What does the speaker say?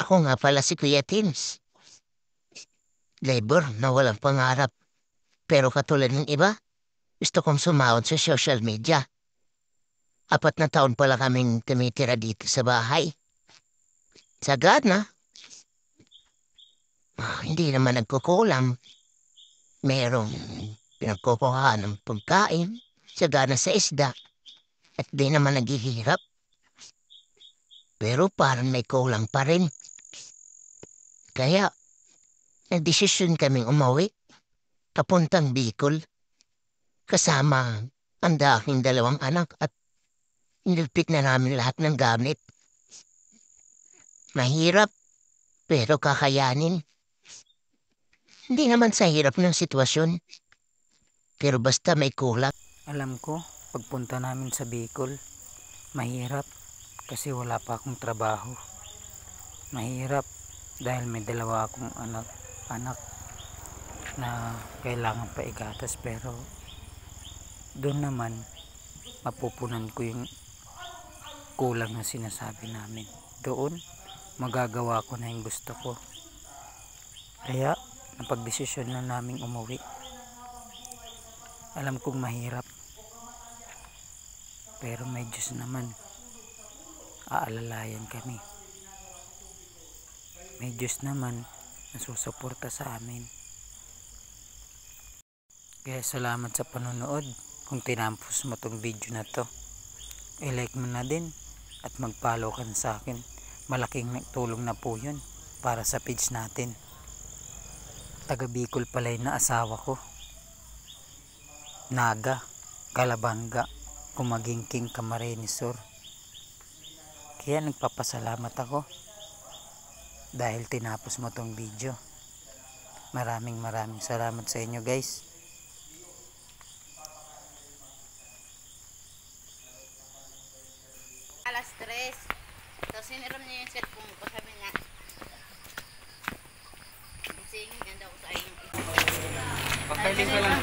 Ako nga pala si Kuya Tins. Labor na walang pangarap. Pero katulad ng iba, gusto kong sumahod sa social media. 4 na taon pala kaming tumitira dito sa bahay. Sagad na. Hindi naman nagkukulang. Merong pinagkukuhaan ng pagkain. Sagana sa isda. At di naman naghihirap. Pero parang may kulang pa rin. Kaya, nagdesisyon kaming umuwi. Papuntang Bicol. Kasama ang aking 2 anak at inilpit na namin lahat ng gamit. Mahirap, pero kakayanin. Hindi naman sa hirap ng sitwasyon, pero basta may kulang. Alam ko, pagpunta namin sa Bicol, mahirap kasi wala pa akong trabaho. Mahirap dahil may 2 akong anak na kailangan pa igatas, pero doon naman mapupunan ko yung kulang na sinasabi namin. Doon magagawa ko na yung gusto ko. Kaya napagdesisyon na naming umuwi. Alam kong mahirap, pero may Diyos naman. Aalalayan kami. May Diyos naman na susuporta sa amin. Kaya salamat sa panonood. Kung tinampos mo tong video na to, i-like mo na din at mag-follow ka na sa akin. Malaking tulong na po yun para sa page natin. Taga Bicol pala yung asawa ko. Naga, Kalabanga, Kumagingking, Camarines Sur. Kaya nagpapasalamat ako dahil tinapos mo tong video. Maraming salamat sa inyo, guys. Alas 3. Tapos siniram niya yung cellphone mo. Sabi nga, gisingin niya daw sa inyo. Pagkailin ka lang.